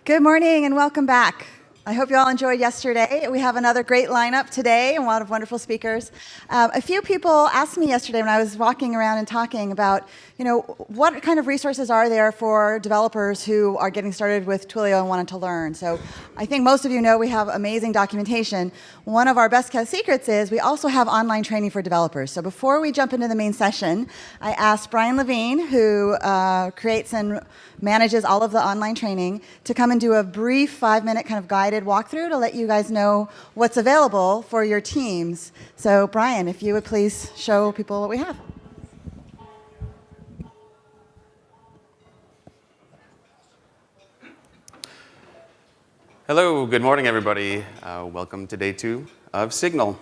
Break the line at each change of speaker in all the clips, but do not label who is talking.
Good morning and welcome back. I hope you all enjoyed yesterday. We have another great lineup today and a lot of wonderful speakers. A few people asked me yesterday when I was walking around and talking about, what kind of resources are there for developers who are getting started with Twilio and wanting to learn. So I think most of you know we have amazing documentation. One of our best kept secrets is we also have online training for developers. So before we jump into the main session, I asked Brian Levine, who creates and manages all of the online training, to come and do a brief 5-minute kind of guided walkthrough to let you guys know what's available for your teams. So Brian, if you would please show people what we have.
Hello, good morning, everybody. Welcome to day 2 of Signal.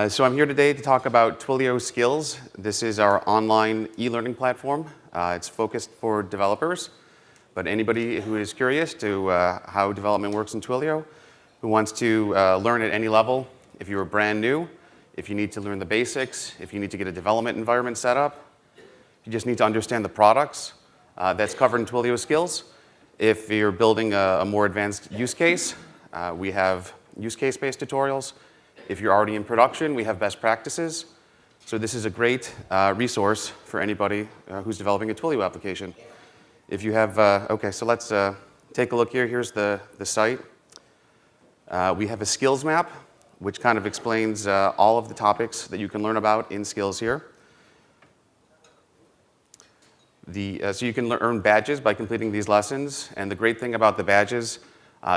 So I'm here today to talk about Twilio Skills. This is our online e-learning platform. It's focused for developers, but anybody who is curious to how development works in Twilio, who wants to learn at any level, if you're brand new, if you need to learn the basics, if you need to get a development environment set up, you just need to understand the products, that's covered in Twilio Skills. If you're building a more advanced use case, we have use case-based tutorials. If you're already in production, we have best practices. So this is a great resource for anybody who's developing a Twilio application. If you have, OK, so let's take a look here. Here's the site. We have a skills map, which kind of explains all of the topics that you can learn about in skills here. So you can earn badges by completing these lessons. And the great thing about the badges,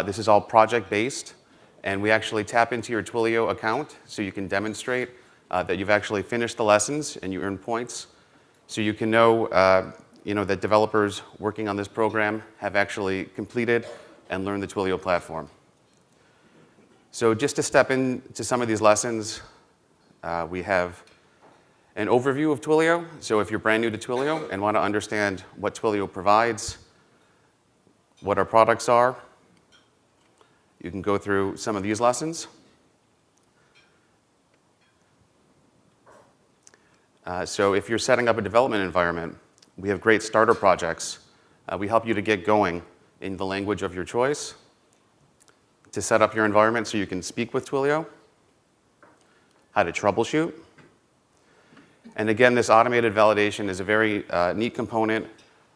this is all project-based. And we actually tap into your Twilio account so you can demonstrate that you've actually finished the lessons and you earn points. So you can know, that developers working on this program have actually completed and learned the Twilio platform. So just to step into some of these lessons, we have an overview of Twilio. So if you're brand new to Twilio and want to understand what Twilio provides, what our products are, you can go through some of these lessons. So if you're setting up a development environment, we have great starter projects. We help you to get going in the language of your choice, to set up your environment so you can speak with Twilio, how to troubleshoot. And again, this automated validation is a very neat component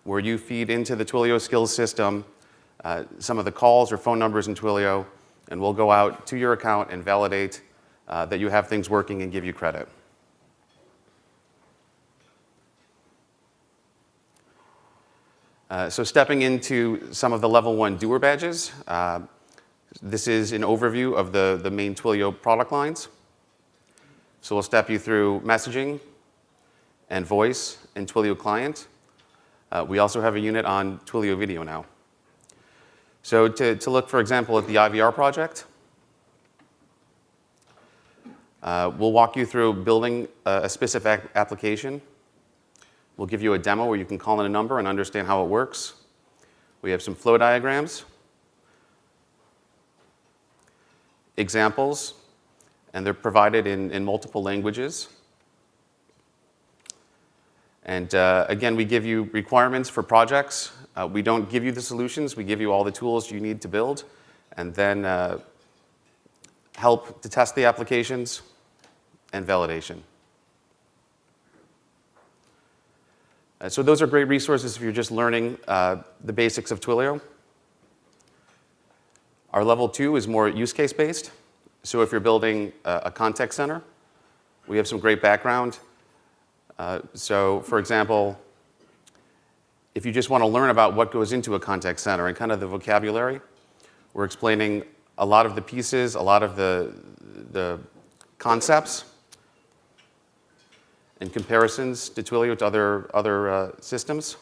where you feed into the Twilio skills system some of the calls or phone numbers in Twilio, and we'll go out to your account and validate that you have things working and give you credit. So stepping into some of the level 1 doer badges, this is an overview of the main Twilio product lines. So we'll step you through messaging and voice in Twilio Client. We also have a unit on Twilio Video now. So to look, for example, at the IVR project, we'll walk you through building a specific application. We'll give you a demo where you can call in a number and understand how it works. We have some flow diagrams, examples, and they're provided in multiple languages. And again, we give you requirements for projects. We don't give you the solutions. We give you all the tools you need to build, and then help to test the applications and validation. So those are great resources if you're just learning the basics of Twilio. Our level 2 is more use case based. So if you're building a contact center, we have some great background. So for example, if you just want to learn about what goes into a contact center and kind of the vocabulary, we're explaining a lot of the pieces, a lot of the concepts and comparisons to Twilio to other systems.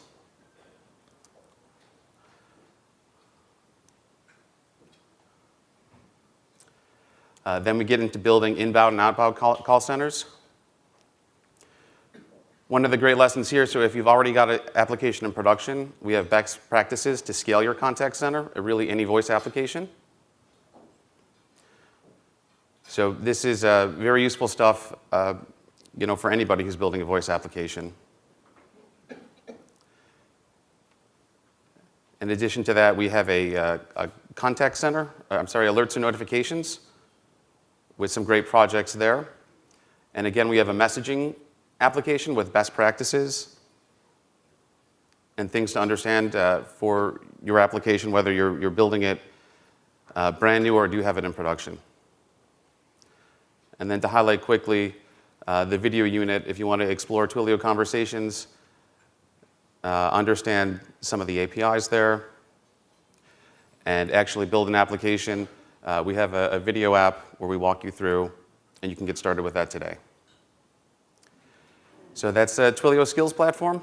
Then we get into building inbound and outbound call centers. One of the great lessons here, so if you've already got an application in production, we have best practices to scale your contact center, or really any voice application. So this is very useful stuff for anybody who's building a voice application. In addition to that, we have a contact center, alerts and notifications with some great projects there. And again, we have a messaging application with best practices and things to understand for your application, whether you're building it brand new or do have it in production. And then to highlight quickly, the video unit, if you want to explore Twilio conversations, understand some of the APIs there, and actually build an application, we have a video app where we walk you through, and you can get started with that today. So that's Twilio Skills Platform.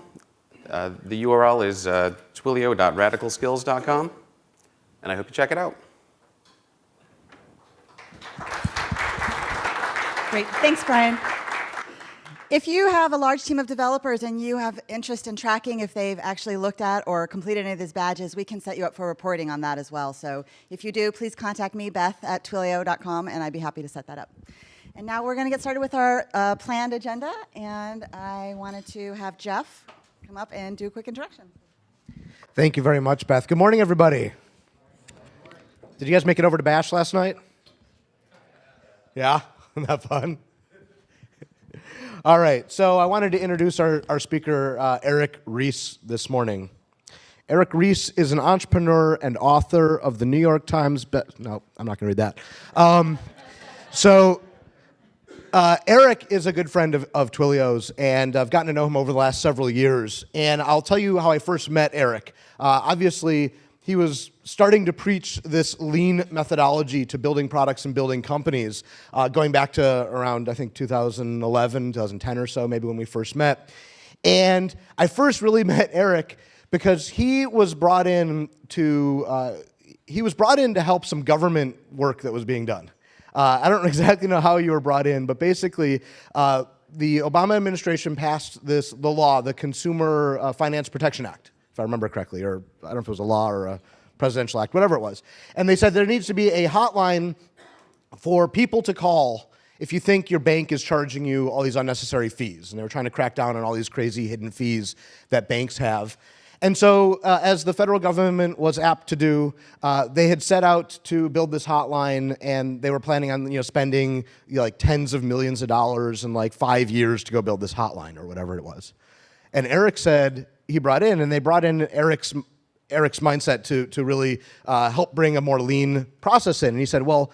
The URL is twilio.radicalskills.com, and I hope you check it out.
Great. Thanks, Brian. If you have a large team of developers and you have interest in tracking if they've actually looked at or completed any of these badges, we can set you up for reporting on that as well. So if you do, please contact me, beth@twilio.com, and I'd be happy to set that up. And now we're going to get started with our planned agenda, and I wanted to have Jeff come up and do a quick introduction.
Thank you very much, Beth. Good morning, everybody. Did you guys make it over to Bash last night? Yeah? Isn't that fun? All right, so I wanted to introduce our speaker, Eric Ries, this morning. Eric Ries is an entrepreneur and author of the New York Times. No, I'm not going to read that. Eric is a good friend of Twilio's, and I've gotten to know him over the last several years. And I'll tell you how I first met Eric. Obviously, he was starting to preach this lean methodology to building products and building companies, going back to around, I think, 2011, 2010 or so, maybe when we first met. And I first really met Eric because he was brought in to help some government work that was being done. I don't exactly know how you were brought in, but basically, the Obama administration passed the law, the Consumer Finance Protection Act, if I remember correctly, or I don't know if it was a law or a presidential act, whatever it was. And they said there needs to be a hotline for people to call if you think your bank is charging you all these unnecessary fees. And they were trying to crack down on all these crazy hidden fees that banks have. And so, as the federal government was apt to do, they had set out to build this hotline, and they were planning on spending like tens of millions of dollars in like 5 years to go build this hotline or whatever it was. And Eric said they brought in Eric's mindset to really help bring a more lean process in. And he said, well,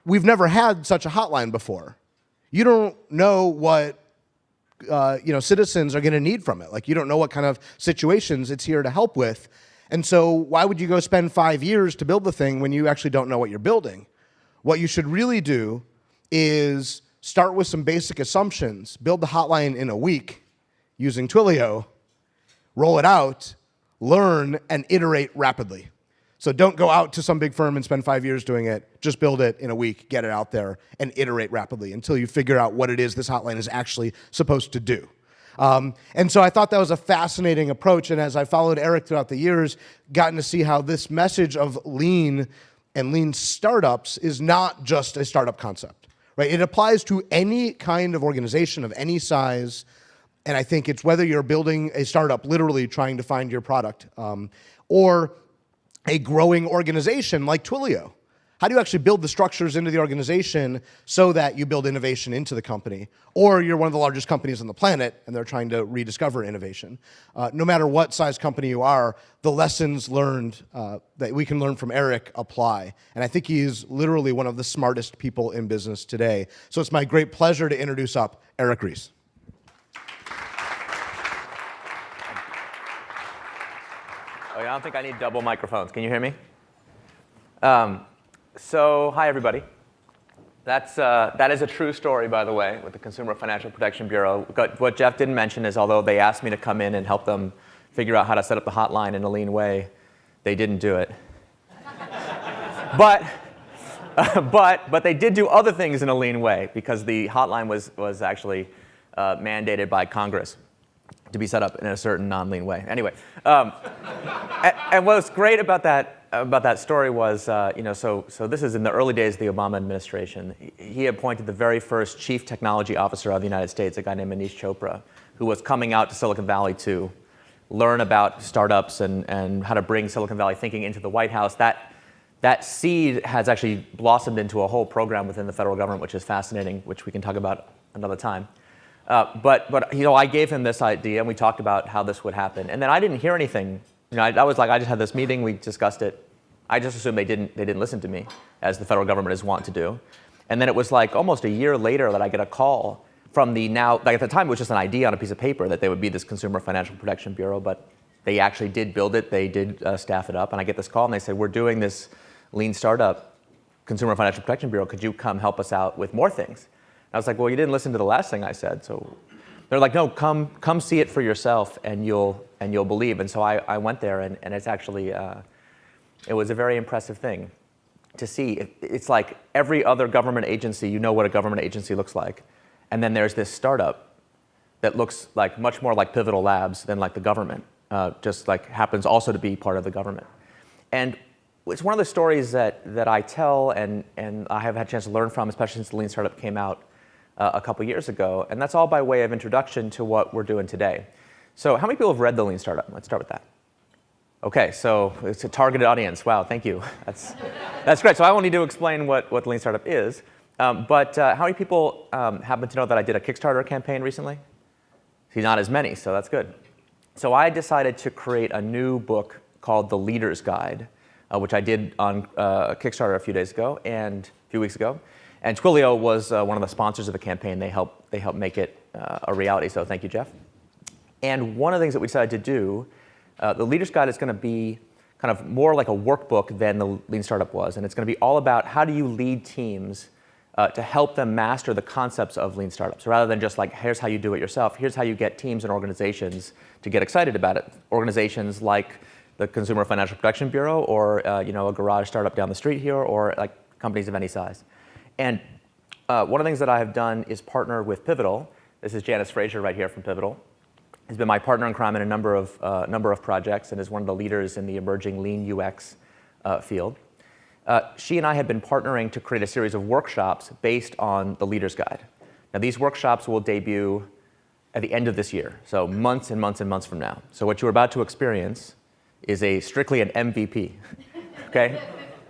we've never had such a hotline before. You don't know what citizens are going to need from it. Like, you don't know what kind of situations it's here to help with. And so why would you go spend 5 years to build the thing when you actually don't know what you're building? What you should really do is start with some basic assumptions, build the hotline in a week using Twilio, roll it out, learn, and iterate rapidly. So don't go out to some big firm and spend 5 years doing it. Just build it in a week, get it out there, and iterate rapidly until you figure out what it is this hotline is actually supposed to do. And so I thought that was a fascinating approach. And as I followed Eric throughout the years, gotten to see how this message of lean and lean startups is not just a startup concept, right? It applies to any kind of organization of any size. And I think it's whether you're building a startup, literally trying to find your product, or a growing organization like Twilio. How do you actually build the structures into the organization so that you build innovation into the company? Or you're one of the largest companies on the planet and they're trying to rediscover innovation. No matter what size company you are, the lessons learned that we can learn from Eric apply. And I think he's literally one of the smartest people in business today. So it's my great pleasure to introduce up Eric Ries.
Oh, yeah, I don't think I need double microphones. Can you hear me? So, hi, everybody. That is a true story, by the way, with the Consumer Financial Protection Bureau. What Jeff didn't mention is, although they asked me to come in and help them figure out how to set up the hotline in a lean way, they didn't do it. But they did do other things in a lean way, because the hotline was actually mandated by Congress to be set up in a certain non-lean way. Anyway, and what's great about that story was, so this is in the early days of the Obama administration. He appointed the very first chief technology officer of the United States, a guy named Manish Chopra, who was coming out to Silicon Valley to learn about startups and how to bring Silicon Valley thinking into the White House. That seed has actually blossomed into a whole program within the federal government, which is fascinating, which we can talk about another time. But I gave him this idea, and we talked about how this would happen. And then I didn't hear anything. I was like, I just had this meeting, we discussed it. I just assumed they didn't listen to me, as the federal government is wont to do. And then it was like almost a year later that I get a call from the now, like at the time it was just an idea on a piece of paper that they would be this Consumer Financial Protection Bureau, but they actually did build it, they did staff it up, and I get this call and they said, we're doing this lean startup Consumer Financial Protection Bureau, could you come help us out with more things? And I was like, well, you didn't listen to the last thing I said, so they're like, no, come see it for yourself and you'll believe. And so I went there and it's actually, it was a very impressive thing to see. It's like every other government agency, you know what a government agency looks like. And then there's this startup that looks like much more like Pivotal Labs than like the government, just like happens also to be part of the government. And it's one of the stories that I tell and I have had a chance to learn from, especially since the Lean Startup came out a couple years ago. And that's all by way of introduction to what we're doing today. So how many people have read the Lean Startup? Let's start with that. Okay, so it's a targeted audience. Wow, thank you. That's great. So I won't need to explain what the Lean Startup is. But how many people happen to know that I did a Kickstarter campaign recently? See, not as many, so that's good. So I decided to create a new book called The Leader's Guide, which I did on Kickstarter a few weeks ago. And Twilio was one of the sponsors of the campaign. They helped make it a reality, so thank you, Jeff. And one of the things that we decided to do, the Leader's Guide is going to be kind of more like a workbook than the Lean Startup was. And it's going to be all about how do you lead teams to help them master the concepts of lean startups. Rather than just like, here's how you do it yourself, here's how you get teams and organizations to get excited about it. Organizations like the Consumer Financial Protection Bureau or a garage startup down the street here or like companies of any size. And one of the things that I have done is partner with Pivotal. This is Janice Frazier right here from Pivotal. Has been my partner in crime in a number of projects and is one of the leaders in the emerging lean UX field. She and I have been partnering to create a series of workshops based on the Leader's Guide. Now, these workshops will debut at the end of this year, so months and months and months from now. So what you're about to experience is strictly an MVP, okay?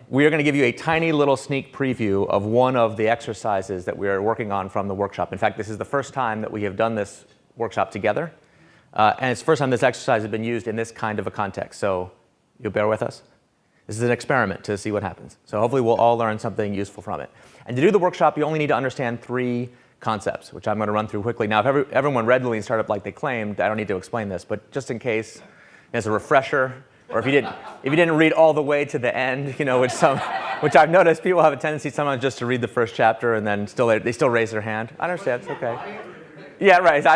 We are going to give you a tiny little sneak preview of one of the exercises that we are working on from the workshop. In fact, this is the first time that we have done this workshop together, and it's the first time this exercise has been used in this kind of a context, so you'll bear with us. This is an experiment to see what happens. So hopefully we'll all learn something useful from it. And to do the workshop, you only need to understand 3 concepts, which I'm going to run through quickly. Now, if everyone read the Lean Startup like they claimed, I don't need to explain this, but just in case, as a refresher, or if you didn't read all the way to the end, which I've noticed people have a tendency sometimes just to read the first chapter and then they still raise their hand. I understand, it's okay. Yeah, right.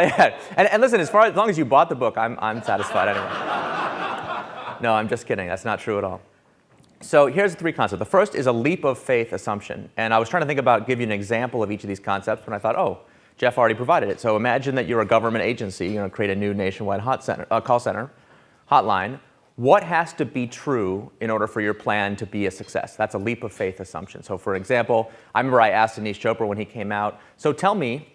And listen, as long as you bought the book, I'm satisfied anyway. No, I'm just kidding. That's not true at all. So here's the 3 concepts. The first is a leap of faith assumption. And I was trying to think about giving an example of each of these concepts, but I thought, oh, Jeff already provided it. So imagine that you're a government agency, create a new nationwide call center, hotline. What has to be true in order for your plan to be a success? That's a leap of faith assumption. So for example, I remember I asked Anish Chopra when he came out, so tell me,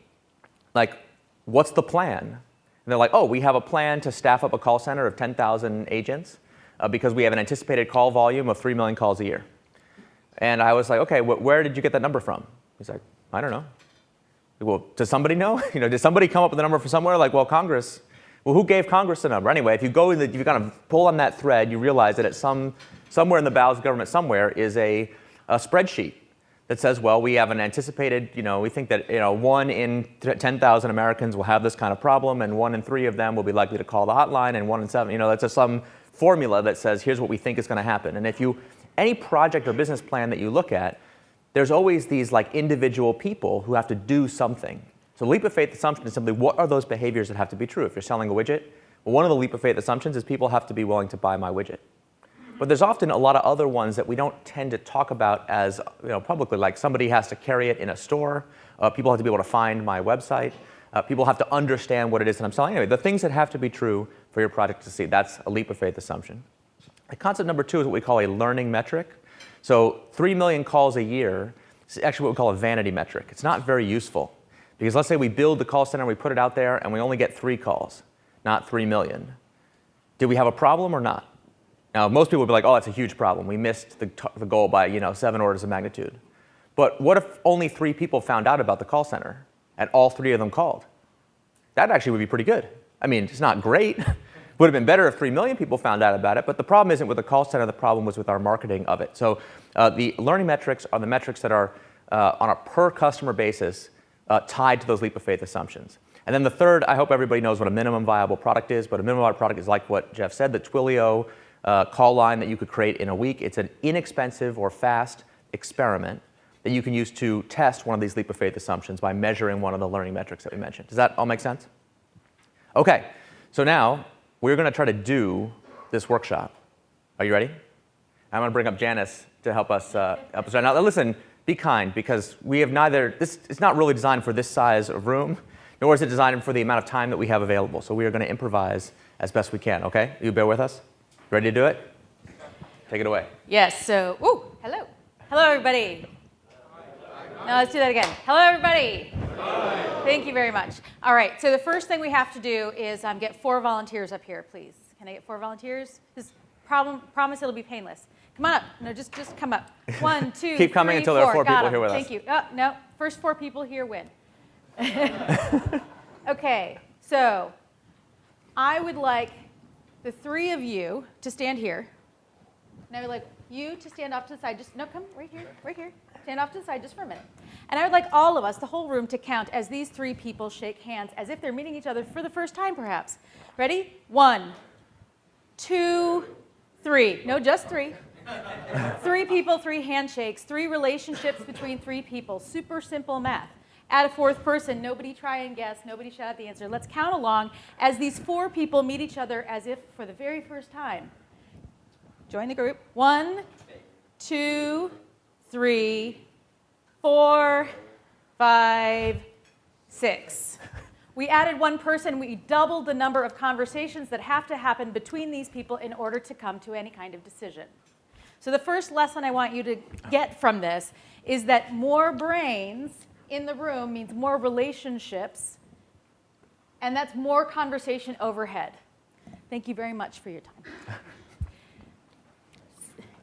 what's the plan? And they're like, oh, we have a plan to staff up a call center of 10,000 agents. Because we have an anticipated call volume of 3 million calls a year. And I was like, okay, where did you get that number from? He's like, I don't know. Well, does somebody know? Did somebody come up with a number from somewhere? Like, well, Congress. Well, who gave Congress the number? Anyway, if you kind of pull on that thread, you realize that somewhere in the bowels of government somewhere is a spreadsheet that says, well, we have an anticipated, we think that 1 in 10,000 Americans will have this kind of problem, and 1 in 3 of them will be likely to call the hotline, and 1 in 7, that's just some formula that says, here's what we think is going to happen. And any project or business plan that you look at, there's always these individual people who have to do something. So leap of faith assumption is simply, what are those behaviors that have to be true? If you're selling a widget, well, one of the leap of faith assumptions is people have to be willing to buy my widget. But there's often a lot of other ones that we don't tend to talk about as publicly, like somebody has to carry it in a store, people have to be able to find my website, people have to understand what it is that I'm selling. Anyway, the things that have to be true for your project to succeed, that's a leap of faith assumption. The concept number 2 is what we call a learning metric. So 3 million calls a year is actually what we call a vanity metric. It's not very useful because let's say we build the call center, we put it out there, and we only get 3 calls, not 3 million. Did we have a problem or not? Now, most people would be like, oh, that's a huge problem. We missed the goal by 7 orders of magnitude. But what if only 3 people found out about the call center and all 3 of them called? That actually would be pretty good. I mean, it's not great. Would have been better if 3 million people found out about it, but the problem isn't with the call center, the problem was with our marketing of it. So the learning metrics are the metrics that are on a per customer basis tied to those leap of faith assumptions. And then the third, I hope everybody knows what a minimum viable product is, but a minimum viable product is like what Jeff said, the Twilio call line that you could create in a week. It's an inexpensive or fast experiment that you can use to test one of these leap of faith assumptions by measuring one of the learning metrics that we mentioned. Does that all make sense? Okay, so now we're going to try to do this workshop. Are you ready? I'm going to bring up Janice to help us right now. Now listen, be kind, because we have neither, this is not really designed for this size of room, nor is it designed for the amount of time that we have available. So we are going to improvise as best we can, okay? You bear with us? Ready to do it? Take it away.
Yes, so, hello. Hello, everybody. Now let's do that again. Hello, everybody. Hi. Thank you very much. All right, so the first thing we have to do is get 4 volunteers up here, please. Can I get 4 volunteers? Just promise it'll be painless. Come on up. No, just come up. 1, 2,
Keep coming
3,
until there are 4
Got
people
'em.
here with us.
Thank you. Oh, no, first 4 people here win. Okay, so I would like the 3 of you to stand here. And I would like you to stand off to the side. Just, no, come right here. Stand off to the side just for a minute. And I would like all of us, the whole room, to count as these 3 people shake hands, as if they're meeting each other for the first time, perhaps. Ready? 1, 2, 3. No, just 3. 3 people, 3 handshakes, 3 relationships between 3 people. Super simple math. Add a 4th person. Nobody try and guess. Nobody shout out the answer. Let's count along as these 4 people meet each other as if for the very first time. Join the group. 1, 2, 3, 4, 5, 6. We added 1 person. We doubled the number of conversations that have to happen between these people in order to come to any kind of decision. So the first lesson I want you to get from this is that more brains in the room means more relationships, and that's more conversation overhead. Thank you very much for your time.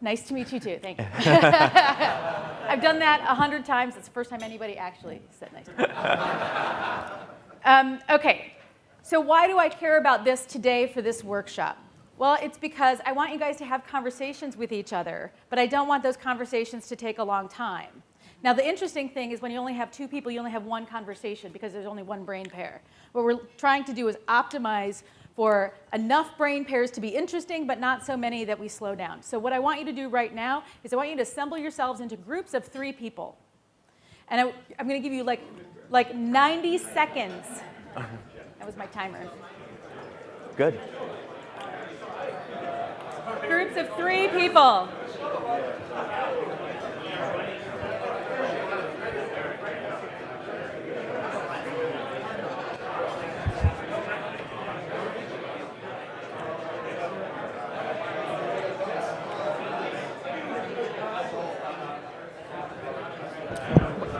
Nice to meet you too, thank you. I've done that 100 times. It's the first time anybody actually said nice to me. Okay, so why do I care about this today for this workshop? Well, it's because I want you guys to have conversations with each other, but I don't want those conversations to take a long time. Now, the interesting thing is when you only have 2 people, you only have 1 conversation because there's only 1 brain pair. What we're trying to do is optimize for enough brain pairs to be interesting, but not so many that we slow down. So what I want you to do right now is I want you to assemble yourselves into groups of 3 people. And I'm going to give you like 90 seconds. That was my timer.
Good.
Groups of 3 people.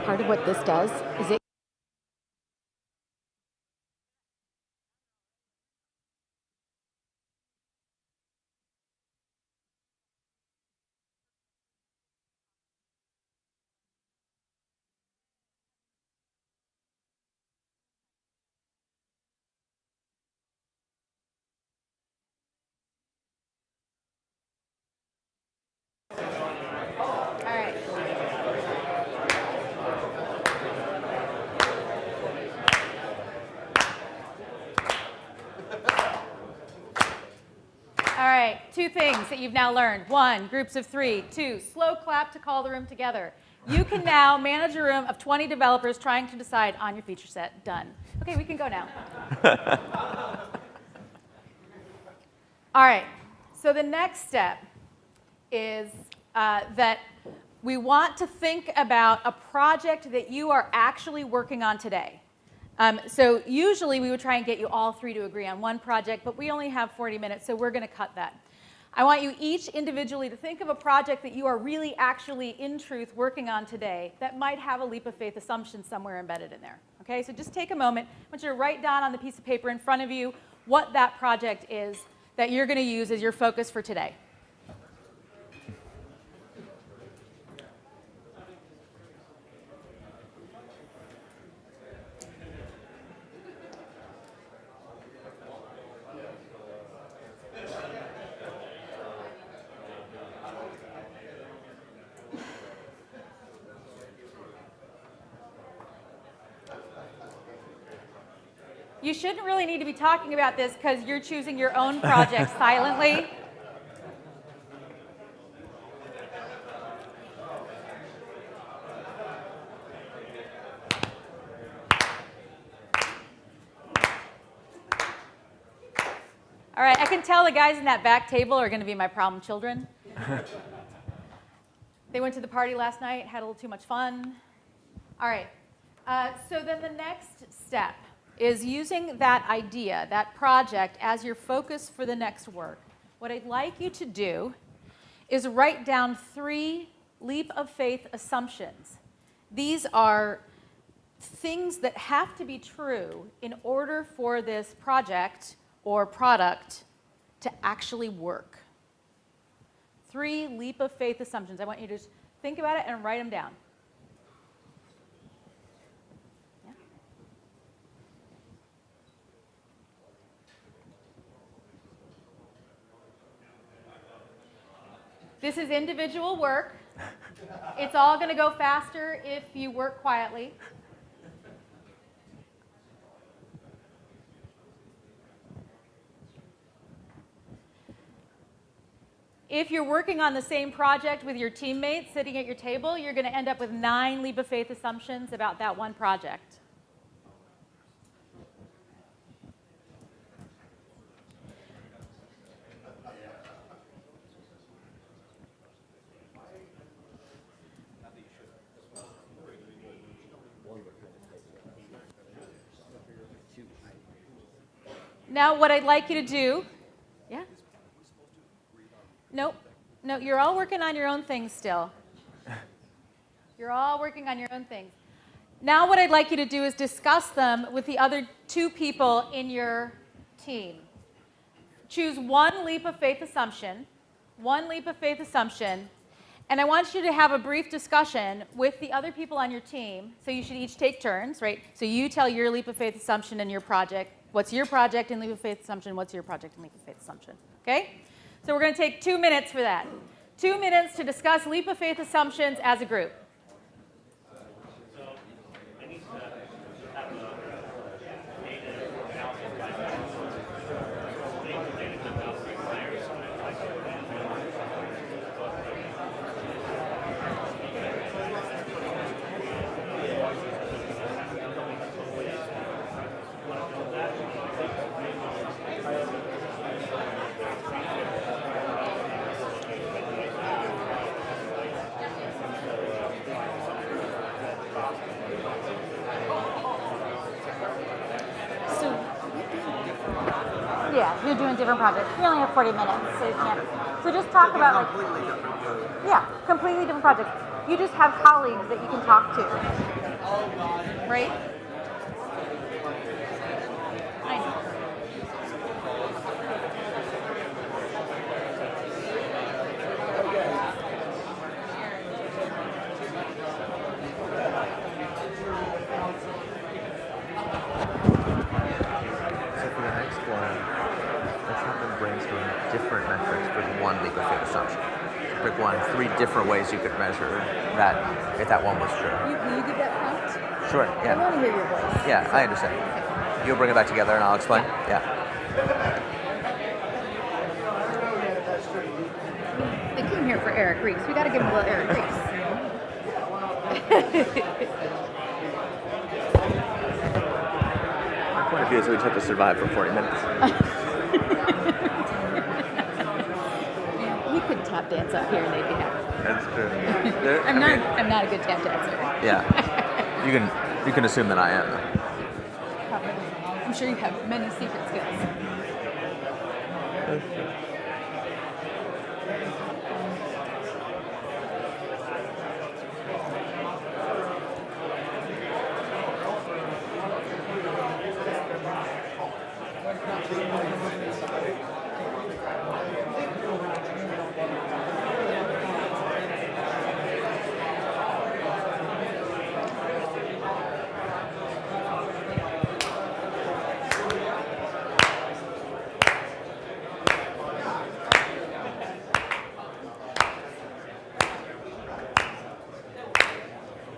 Part of what this does is it All right, 2 things that you've now learned. 1, groups of 3. 2, slow clap to call the room together. You can now manage a room of 20 developers trying to decide on your feature set. Done. Okay, we can go now. All right, so the next step is that we want to think about a project that you are actually working on today. So usually we would try and get you all 3 to agree on 1 project, but we only have 40 minutes, so we're going to cut that. I want you each individually to think of a project that you are really actually, in truth, working on today that might have a leap of faith assumption somewhere embedded in there. Okay, so just take a moment. I want you to write down on the piece of paper in front of you what that project is. that you're going to use as your focus for today? You shouldn't really need to be talking about this because you're choosing your own project silently. All right, I can tell the guys in that back table are going to be my problem children. They went to the party last night, had a little too much fun. All right, so then the next step is using that idea, that project, as your focus for the next work. What I'd like you to do is write down 3 leap of faith assumptions. These are things that have to be true in order for this project or product to actually work. 3 leap of faith assumptions. I want you to just think about it and write them down. This is individual work. It's all going to go faster if you work quietly. If you're working on the same project with your teammates sitting at your table, you're going to end up with 9 leap of faith assumptions about that one project. Now, what I'd like you to do, yeah? Nope. No, you're all working on your own things still. You're all working on your own things. Now what I'd like you to do is discuss them with the other 2 people in your team. Choose 1 leap of faith assumption, and I want you to have a brief discussion with the other people on your team. So you should each take turns, right? So you tell your leap of faith assumption and your project. What's your project and leap of faith assumption? What's your project and leap of faith assumption? Okay? So we're going to take 2 minutes for that. 2 minutes to discuss leap of faith assumptions as a group.
Yeah, you're doing different projects. You only have 40 minutes, so you can't. So just talk about completely different projects. Yeah, completely different projects. You just have colleagues that you can talk to, right? I know.
Brainstorm different metrics for one leap of faith assumption. So pick 3 different ways you could measure that if that one was true.
Will you give that prompt?
Sure.
I
Yeah.
want to hear your voice.
Yeah, I understand. You'll bring it back together and I'll explain. Yeah.
They came here for Eric Ries. We got to give him a little Eric Ries.
My point of view is we just have to survive for 40 minutes.
We could tap dance up here and they'd be happy.
That's true.
I'm not a good tap dancer.
Yeah. You can assume that I am.
I'm sure you have many secret skills.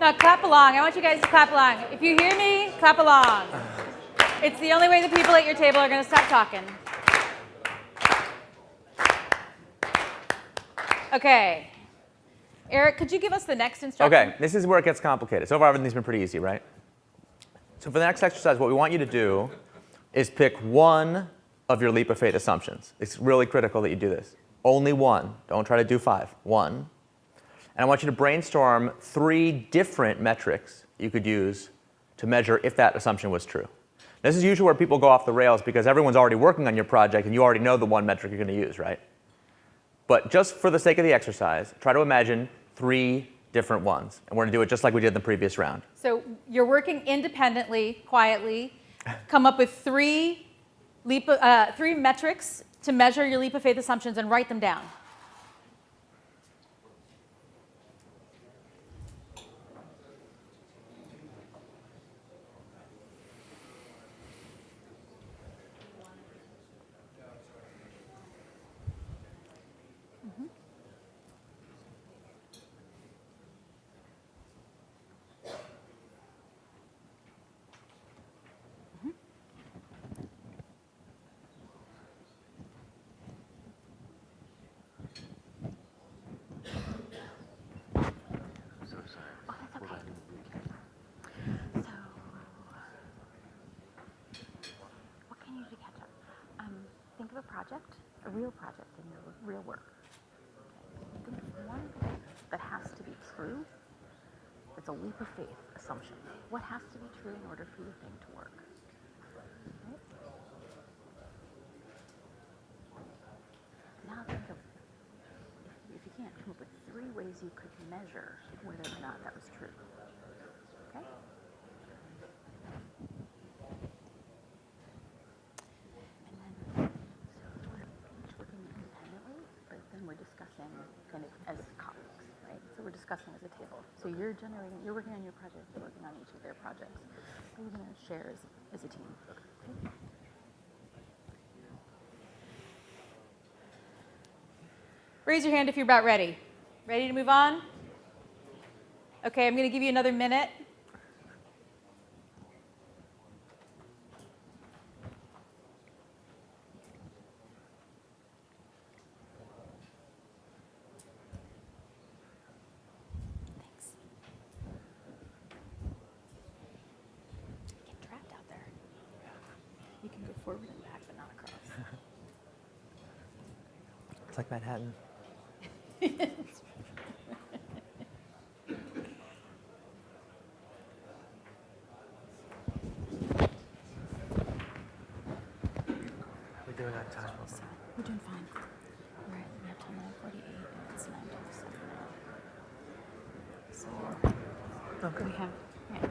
Now clap along. I want you guys to clap along. If you hear me, clap along. It's the only way the people at your table are going to stop talking. Okay. Eric, could you give us the next instruction?
Okay, this is where it gets complicated. So far, everything's been pretty easy, right? So for the next exercise, what we want you to do is pick one of your leap of faith assumptions. It's really critical that you do this. Only one. Don't try to do 5. One. And I want you to brainstorm 3 different metrics you could use to measure if that assumption was true. This is usually where people go off the rails because everyone's already working on your project and you already know the one metric you're going to use, right? But just for the sake of the exercise, try to imagine 3 different ones. And we're going to do it just like we did in the previous round.
So you're working independently, quietly. Come up with 3 metrics to measure your leap of faith assumptions and write them down.
Think of a project, a real project in your real work. Okay. Think of one thing that has to be true. It's a leap of faith assumption. What has to be true in order for your thing to work? Right? Now think of, if you can't, come up with 3 ways you could measure whether or not that was true. Okay? We're discussing kind of as colleagues, right? So we're discussing as a table. So you're working on your project, they're working on each of their projects. So we're going to share as a team. Okay?
Raise your hand if you're about ready. Ready to move on? Okay, I'm going to give you another minute.
Forward and back, but not across.
It's like Manhattan. We're doing on time.
We're doing fine. We're at, we have till 9:48 and it's 9:27 now. So
Okay.
we have, yeah.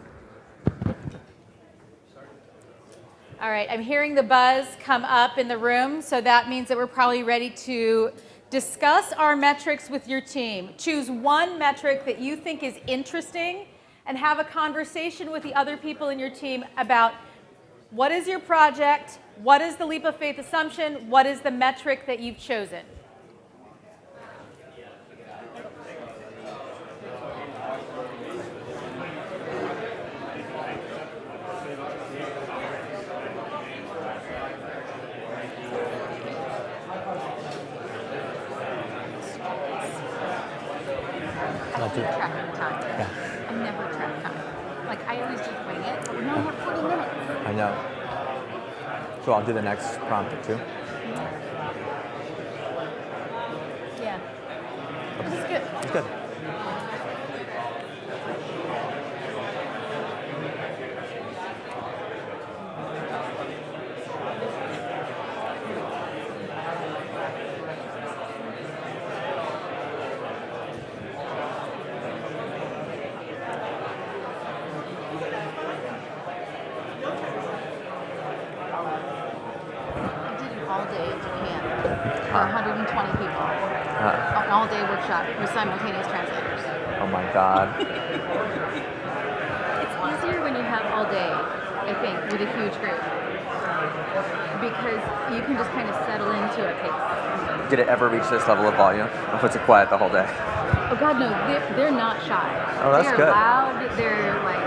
All right, I'm hearing the buzz come up in the room, so that means that we're probably ready to discuss our metrics with your team. Choose one metric that you think is interesting and have a conversation with the other people in your team about what is your project, what is the leap of faith assumption, what is the metric that you've chosen.
Tracking time.
Yeah.
I never track time. Like I always just wing it, but we only have 40 minutes.
I know. So I'll do the next prompt too.
Yeah. This is good.
It's good.
All day in Japan for 120 people. An all-day workshop with simultaneous translators.
Oh my God.
It's easier when you have all day, I think, with a huge group. Because you can just kind of settle into a pace.
Did it ever reach this level of volume? Or was it quiet the whole day?
Oh God, no, they're not shy.
Oh, that's
they're
good.
Loud. They're like,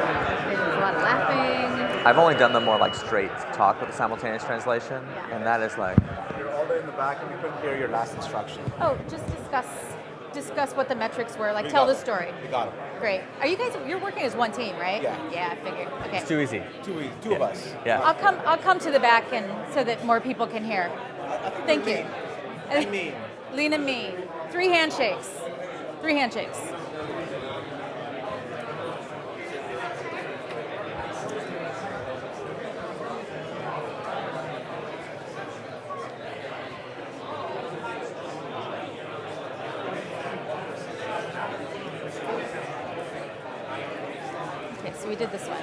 there's a lot of laughing.
I've only done the more like straight talk with the simultaneous translation,
Yeah.
and that is like,
You're all the way in the back and we couldn't hear your last instruction.
Oh, just discuss what the metrics were. Like, tell the story.
We got it.
Great. Are you guys? You're working as one team, right?
Yeah.
Yeah, I figured. Okay.
it's too easy.
Two of us.
Yeah.
I'll come to the back and so that more people can hear. Thank you.
And me.
Lean and mean. 3 handshakes. 3 handshakes. Okay, so we did this one.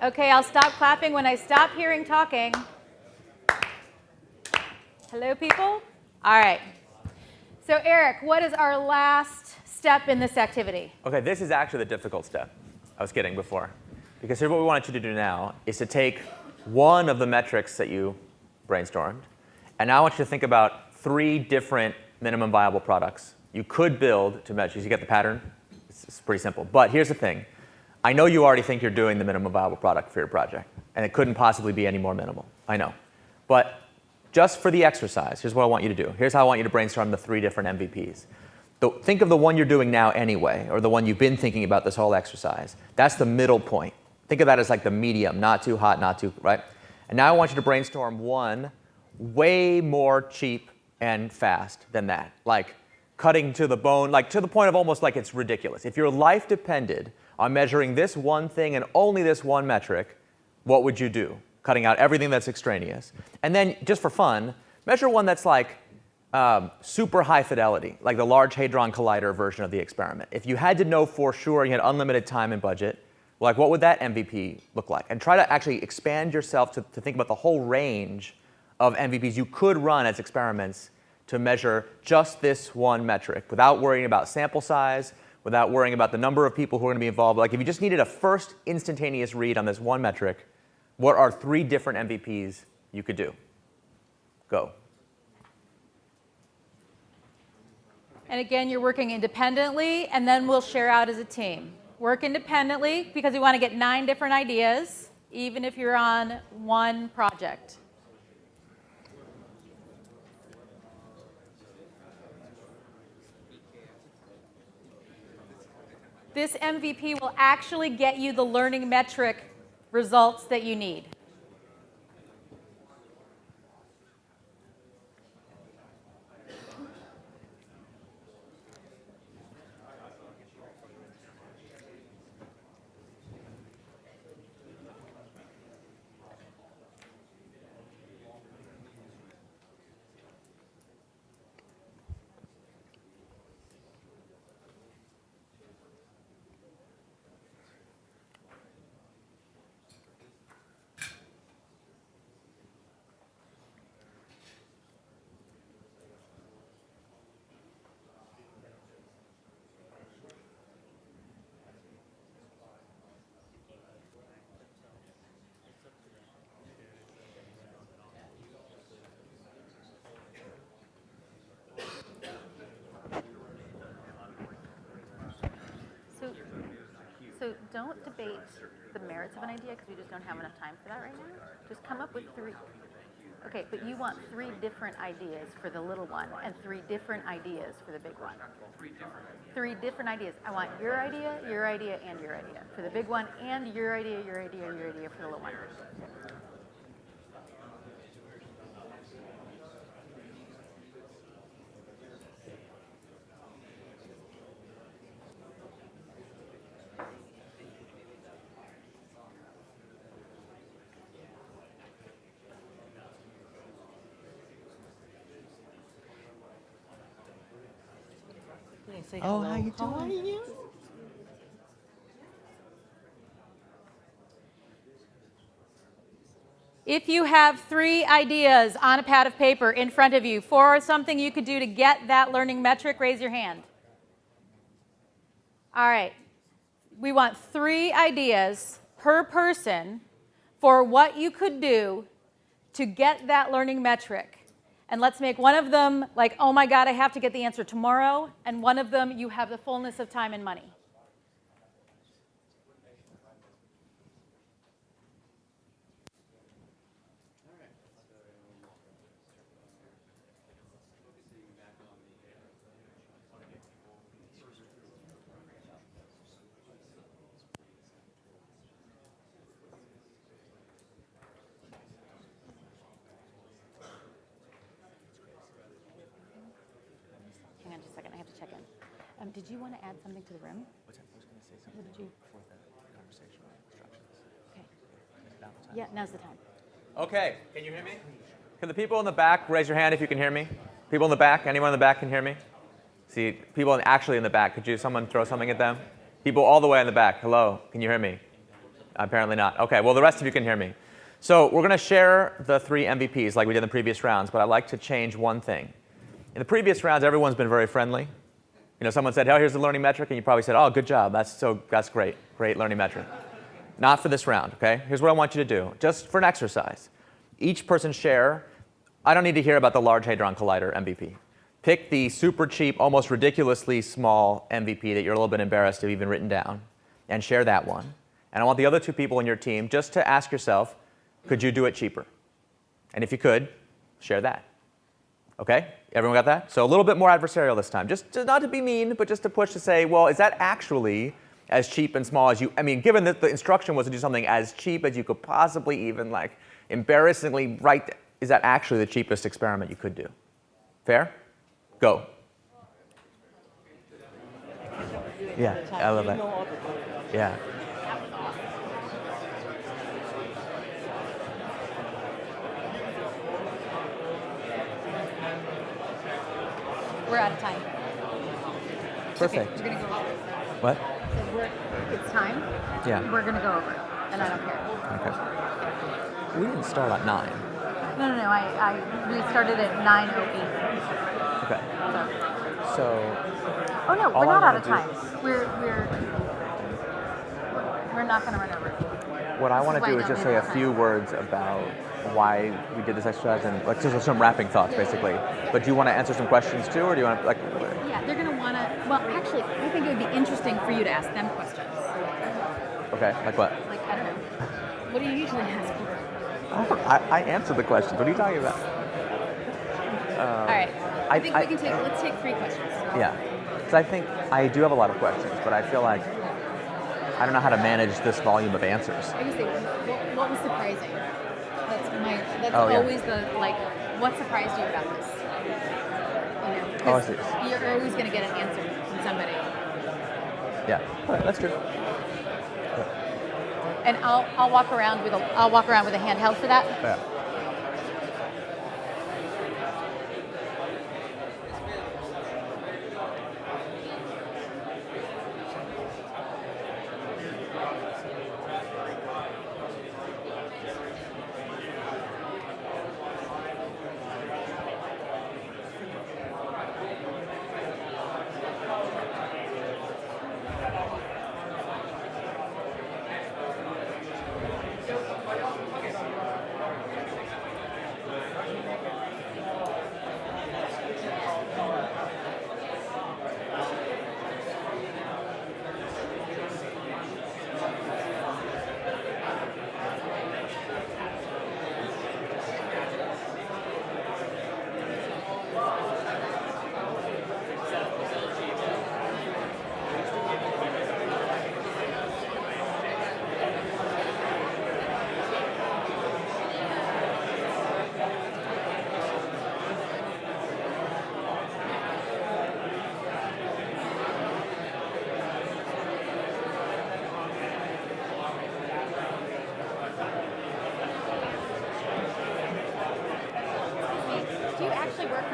Okay, I'll stop clapping when I stop hearing talking. Hello, people? All right. So, Eric, what is our last step in this activity?
Okay, this is actually the difficult step. I was kidding before. Because here's what we wanted you to do now, is to take one of the metrics that you brainstormed, and now I want you to think about 3 different minimum viable products you could build to measure. You get the pattern? It's pretty simple. But here's the thing. I know you already think you're doing the minimum viable product for your project, and it couldn't possibly be any more minimal. I know. But just for the exercise, here's what I want you to do. Here's how I want you to brainstorm the 3 different MVPs. Think of the one you're doing now anyway, or the one you've been thinking about this whole exercise. That's the middle point. Think of that as like the medium, not too hot, not too, right? And now I want you to brainstorm one way more cheap and fast than that. Like cutting to the bone, like to the point of almost like it's ridiculous. If your life depended on measuring this one thing and only this one metric, what would you do? Cutting out everything that's extraneous. And then, just for fun, measure one that's like super high fidelity, like the Large Hadron Collider version of the experiment. If you had to know for sure, you had unlimited time and budget, like what would that MVP look like? And try to actually expand yourself to think about the whole range of MVPs you could run as experiments to measure just this one metric without worrying about sample size, without worrying about the number of people who are going to be involved. Like if you just needed a first instantaneous read on this one metric, what are 3 different MVPs you could do? Go.
And again, you're working independently, and then we'll share out as a team. Work independently because we want to get 9 different ideas, even if you're on one project. This MVP will actually get you the learning metric results that you need.
don't debate the merits of an idea because we just don't have enough time for that right now. Just come up with 3. Okay, but you want 3 different ideas for the little one and 3 different ideas for the big one. 3 different ideas. I want your idea, and your idea for the big one, and your idea for the little one.
Oh, how you doing?
If you have 3 ideas on a pad of paper in front of you for something you could do to get that learning metric, raise your hand. All right. We want 3 ideas per person for what you could do to get that learning metric. And let's make one of them like, oh my God, I have to get the answer tomorrow, and one of them you have the fullness of time and money. Hang on just a second, I have to check in. Did you want to add something to the room?
What's that? I was going to say something.
What did you?
For the conversational instructions.
Okay. Yeah, now's the time.
Okay, can you hear me? Can the people in the back raise your hand if you can hear me? People in the back, anyone in the back can hear me? See, people actually in the back, could someone throw something at them? People all the way in the back, hello, can you hear me? Apparently not. Okay, well the rest of you can hear me. So we're going to share the 3 MVPs like we did in the previous rounds, but I'd like to change one thing. In the previous rounds, everyone's been very friendly. You know, someone said, oh, here's the learning metric, and you probably said, oh, good job, that's great, great learning metric. Not for this round, okay? Here's what I want you to do, just for an exercise. Each person share, I don't need to hear about the Large Hadron Collider MVP. Pick the super cheap, almost ridiculously small MVP that you're a little bit embarrassed to have even written down, and share that one. And I want the other 2 people in your team just to ask yourself, could you do it cheaper? And if you could, share that. Okay? Everyone got that? So a little bit more adversarial this time. Just not to be mean, but just to push to say, well, is that actually as cheap and small as you, I mean, given that the instruction was to do something as cheap as you could possibly even like embarrassingly write, is that actually the cheapest experiment you could do? Fair? Go. Yeah, I love that. Yeah.
We're out of time.
Perfect.
Okay, we're going to go over.
What?
It's time.
Yeah.
We're going to go over it, and I don't care.
Okay. We didn't start at 9.
No. We started at 9:08.
Okay. So.
Oh no,
all
we're not
I
out of
wanna
time. We're not going to run over.
What I
This
want
is
to do
why
is
I
just
don't
say a
have
few
time.
words about why we did this exercise and like just some wrapping thoughts basically. But do you want to answer some questions too, or do you want to like?
Yeah, they're going to want to, well, actually, I think it would be interesting for you to ask them questions.
Okay, like what?
Like, I don't know. What do you usually ask people?
I answered the questions. What are you talking about?
All right. I think we can take, let's take 3 questions.
Yeah, because I think I do have a lot of questions, but I feel like I don't know how to manage this volume of answers.
I would say, what was surprising? That's
Oh, yeah.
always the, like, what surprised you about this? You know,
Oh, I
'cause
see.
you're always going to get an answer from somebody.
Yeah, all right, that's true.
And I'll walk around with a handheld for that.
Yeah.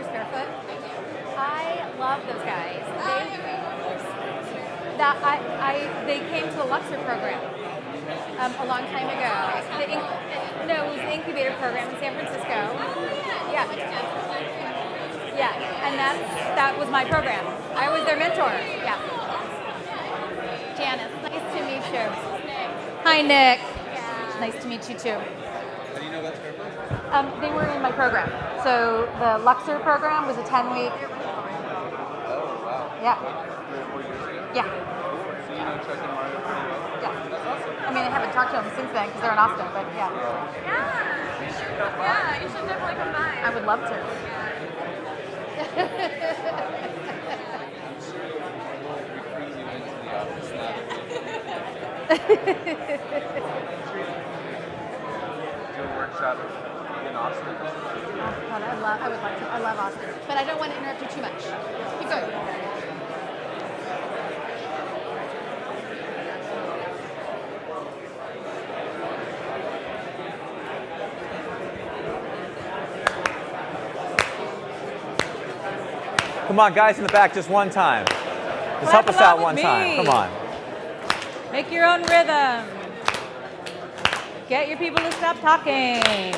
square foot. I love those guys. They came to the Luxor program a long time ago. No, it was the incubator program in San Francisco. Yeah. Yeah, and that was my program. I was their mentor. Yeah. Janice, nice to meet you. Hi, Nick. Nice to meet you too.
How do you know that's fair?
They were in my program. So the Luxor program was a 10-week.
Oh, wow.
Yeah.
3 or 4 years ago?
Yeah.
So you know Chuck and Mario pretty well?
Yeah.
That's awesome.
I mean, I haven't talked to them since then because they're in Austin, but yeah.
Yeah, you should come by. Yeah, you should definitely come by.
I would love to.
Do a workshop in Austin.
Oh, God, I would like to. I love Austin. But I don't want to interrupt you too much. Keep going.
Come on, guys in the back, just one time. Just help us out one time. Come on.
Make your own rhythm. Get your people to stop talking.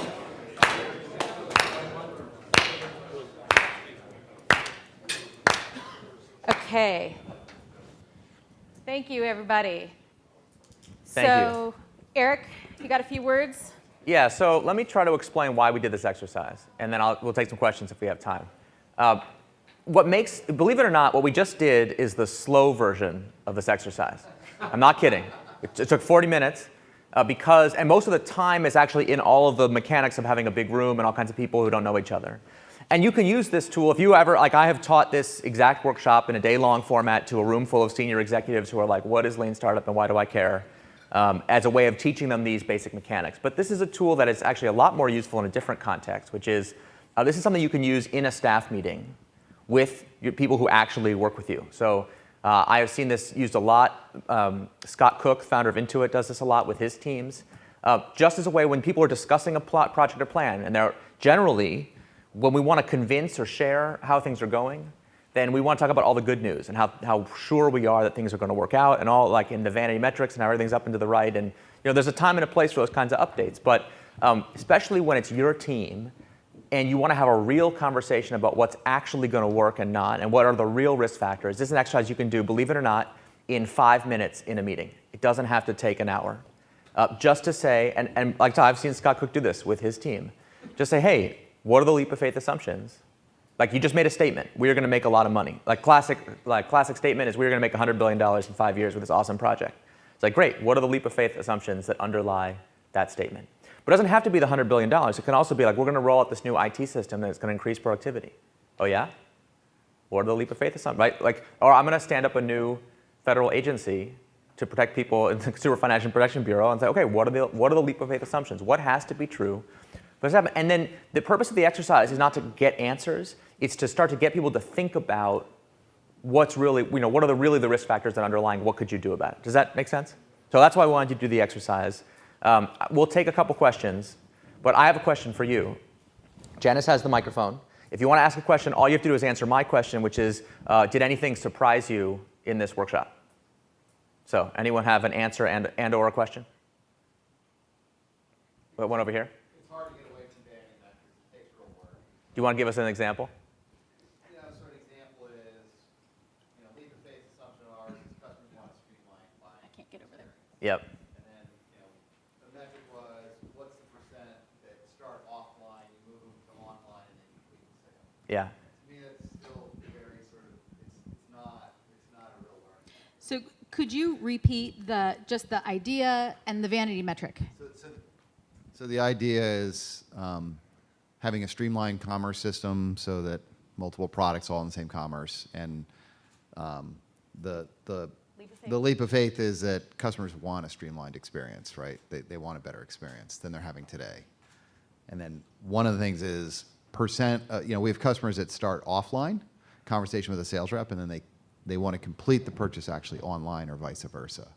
Okay. Thank you, everybody.
Thank
so, Eric, you got a few words?
Yeah, so let me try to explain why we did this exercise, and then we'll take some questions if we have time. Believe it or not, what we just did is the slow version of this exercise. I'm not kidding. It took 40 minutes and most of the time is actually in all of the mechanics of having a big room and all kinds of people who don't know each other. And you can use this tool if you ever, like I have taught this exact workshop in a day-long format to a room full of senior executives who are like, what is lean startup and why do I care? As a way of teaching them these basic mechanics. But this is a tool that is actually a lot more useful in a different context, which is, this is something you can use in a staff meeting with people who actually work with you. So I have seen this used a lot. Scott Cook, founder of Intuit, does this a lot with his teams. Just as a way when people are discussing a project or plan, and they're generally, when we want to convince or share how things are going, then we want to talk about all the good news and how sure we are that things are going to work out and all like in the vanity metrics and how everything's up and to the right. And there's a time and a place for those kinds of updates. But especially when it's your team and you want to have a real conversation about what's actually going to work and not, and what are the real risk factors, this is an exercise you can do, believe it or not, in 5 minutes in a meeting. It doesn't have to take an hour. Just to say, and like I've seen Scott Cook do this with his team, just say, hey, what are the leap of faith assumptions? Like you just made a statement, we're going to make a lot of money. Classic statement is we're going to make $100 billion in 5 years with this awesome project. It's like, great, what are the leap of faith assumptions that underlie that statement? But it doesn't have to be the $100 billion. It can also be like, we're going to roll out this new IT system that's going to increase productivity. Oh yeah? What are the leap of faith assumptions, right? Or I'm going to stand up a new federal agency to protect people in the Consumer Financial Protection Bureau and say, okay, what are the leap of faith assumptions? What has to be true? And then the purpose of the exercise is not to get answers. It's to start to get people to think about what's really, what are really the risk factors that underlying what could you do about it. Does that make sense? So that's why I wanted you to do the exercise. We'll take a couple questions, but I have a question for you. Janice has the microphone. If you want to ask a question, all you have to do is answer my question, which is, did anything surprise you in this workshop? So anyone have an answer and or a question? One over here?
It's hard to get away from banning that because it takes real work.
Do you want to give us an example?
So an example is, leap of faith assumption of ours is customers want to streamline buying.
I can't get over there.
Yep.
And then, the metric was, what's the percent that start offline, you move to online, and then you complete the sale?
Yeah.
To me, that's still very sort of, it's not a real learning.
So could you repeat just the idea and the vanity metric?
So the idea is having a streamlined commerce system so that multiple products all in the same commerce, and the leap of faith is that customers want a streamlined experience, right? They want a better experience than they're having today. And then one of the things is percent. We have customers that start offline, conversation with a sales rep, and then they want to complete the purchase actually online or vice versa.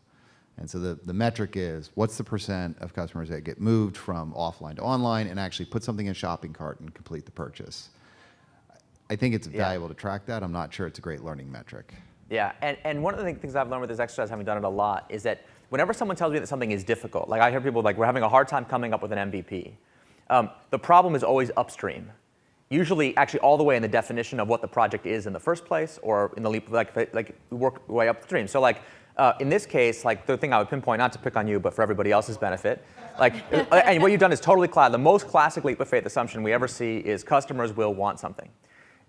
And so the metric is, what's the percent of customers that get moved from offline to online and actually put something in a shopping cart and complete the purchase? I think it's valuable to track that. I'm not sure it's a great learning metric.
Yeah, and one of the things I've learned with this exercise, having done it a lot, is that whenever someone tells me that something is difficult, like I hear people like, we're having a hard time coming up with an MVP, the problem is always upstream. Usually, actually, all the way in the definition of what the project is in the first place, or in the leap, like work way upstream. So like, in this case, like the thing I would pinpoint, not to pick on you, but for everybody else's benefit, like, and what you've done is totally the most classic leap of faith assumption we ever see is customers will want something.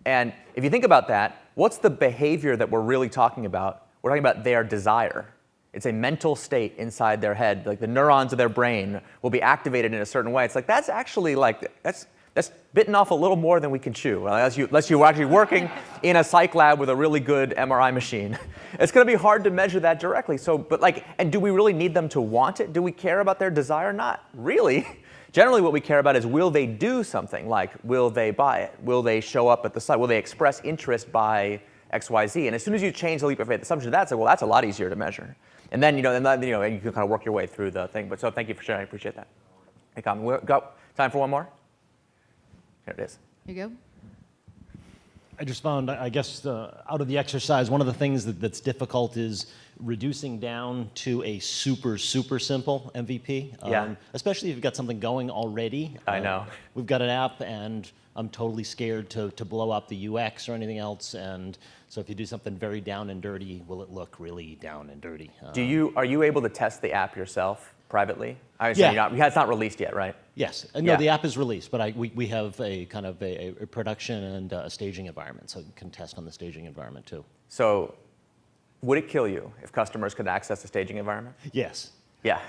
And if you think about that, what's the behavior that we're really talking about? We're talking about their desire. It's a mental state inside their head. Like the neurons of their brain will be activated in a certain way. It's like, that's actually like, that's bitten off a little more than we can chew. Unless you're actually working in a psych lab with a really good MRI machine. It's going to be hard to measure that directly. So, but like, and do we really need them to want it? Do we care about their desire? Not really. Generally, what we care about is, will they do something? Like, will they buy it? Will they show up at the site? Will they express interest by X, Y, Z? And as soon as you change the leap of faith assumption to that, well, that's a lot easier to measure. And then, you can kind of work your way through the thing. But so thank you for sharing. I appreciate that. Hey, Colin, we got time for one more? Here it is.
Here you go.
I just found, I guess, out of the exercise, one of the things that's difficult is reducing down to a super simple MVP.
Yeah.
Especially if you've got something going already.
I know.
We've got an app, and I'm totally scared to blow up the UX or anything else. And so if you do something very down and dirty, will it look really down and dirty?
Are you able to test the app yourself privately? I
Yeah.
It's not released yet, right?
Yes. No, the app is released, but we have a kind of a production and a staging environment, so you can test on the staging environment too.
So would it kill you if customers could access the staging environment?
Yes.
Yeah.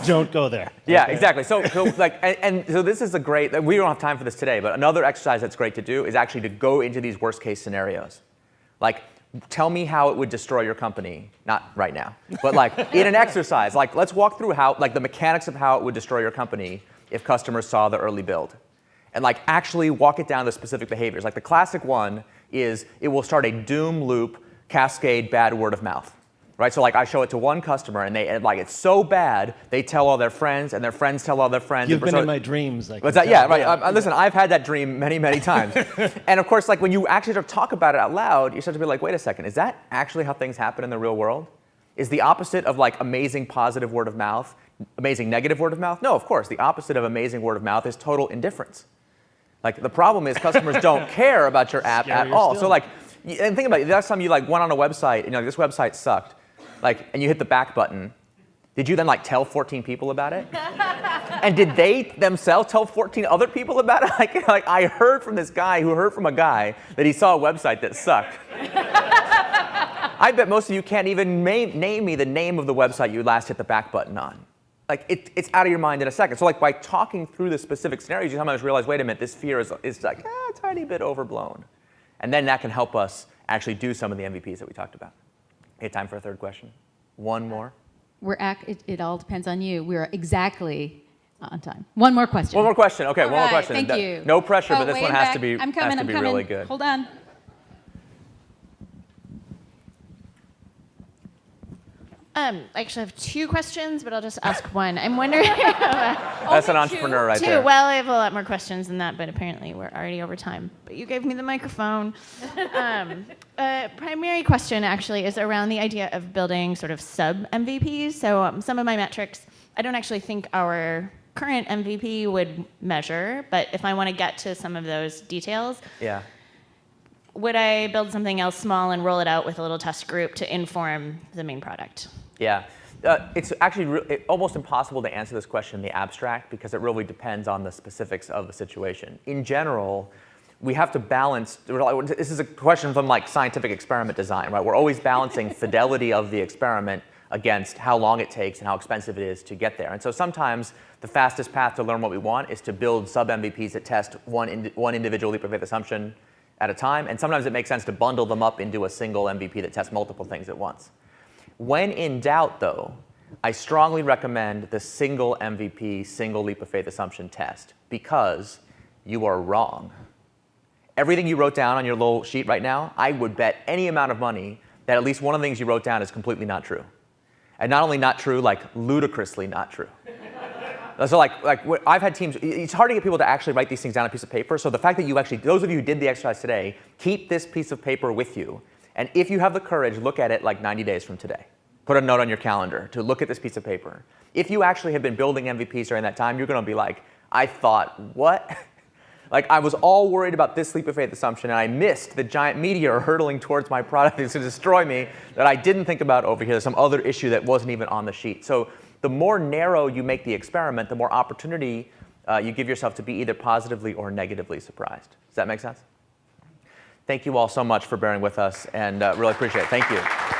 Don't go there.
Yeah,
Okay.
exactly. So so this is a great, we don't have time for this today, but another exercise that's great to do is actually to go into these worst case scenarios. Like, tell me how it would destroy your company, not right now, but like in an exercise, like let's walk through how, like the mechanics of how it would destroy your company if customers saw the early build. And like actually walk it down to specific behaviors. Like the classic one is it will start a doom loop, cascade bad word of mouth. Right, so like I show it to one customer, and like it's so bad, they tell all their friends, and their friends tell all their friends.
You've been in my dreams.
What's that? Yeah, right. Listen, I've had that dream many, many times. And of course, like when you actually start to talk about it out loud, you start to be like, wait a second, is that actually how things happen in the real world? Is the opposite of like amazing positive word of mouth, amazing negative word of mouth? No, of course. The opposite of amazing word of mouth is total indifference. Like the problem is customers don't care about your app at all.
Still.
So like, and think about it. Last time you like went on a website and you're like, this website sucked. Like, and you hit the back button, did you then like tell 14 people about it? And did they themselves tell 14 other people about it? Like I heard from this guy who heard from a guy that he saw a website that sucked. I bet most of you can't even name me the name of the website you last hit the back button on. Like it's out of your mind in a second. So like by talking through the specific scenarios, you sometimes realize, wait a minute, this fear is like a tiny bit overblown. And then that can help us actually do some of the MVPs that we talked about. Okay, time for a third question. One more.
It all depends on you. We're exactly on time. One more question.
One more question. Okay,
All
one more
right,
question.
thank you.
No pressure, but this
way
one
in
has
back.
to be
I'm coming.
really good.
Hold on.
I actually have two questions, but I'll just ask one. I'm wondering.
That's an entrepreneur right there.
Well, I have a lot more questions than that, but apparently we're already over time. But you gave me the microphone. Primary question actually is around the idea of building sort of sub MVPs. So some of my metrics, I don't actually think our current MVP would measure, but if I want to get to some of those details,
Yeah.
would I build something else small and roll it out with a little test group to inform the main product?
Yeah. It's actually almost impossible to answer this question in the abstract because it really depends on the specifics of the situation. In general, we have to balance, this is a question from like scientific experiment design, right? We're always balancing fidelity of the experiment against how long it takes and how expensive it is to get there. And so sometimes the fastest path to learn what we want is to build sub-MVPs that test one individual leap of faith assumption at a time. And sometimes it makes sense to bundle them up into a single MVP that tests multiple things at once. When in doubt, though, I strongly recommend the single MVP, single leap of faith assumption test because you are wrong. Everything you wrote down on your little sheet right now, I would bet any amount of money that at least one of the things you wrote down is completely not true. And not only not true, like ludicrously not true. So I've had teams, it's hard to get people to actually write these things down on a piece of paper. So the fact that you actually, those of you who did the exercise today, keep this piece of paper with you. And if you have the courage, look at it like 90 days from today. Put a note on your calendar to look at this piece of paper. If you actually have been building MVPs during that time, you're going to be like, I thought, what? Like, I was all worried about this leap of faith assumption, and I missed the giant meteor hurtling towards my product that's going to destroy me that I didn't think about over here. There's some other issue that wasn't even on the sheet. So the more narrow you make the experiment, the more opportunity you give yourself to be either positively or negatively surprised. Does that make sense? Thank you all so much for bearing with us, and really appreciate it. Thank you.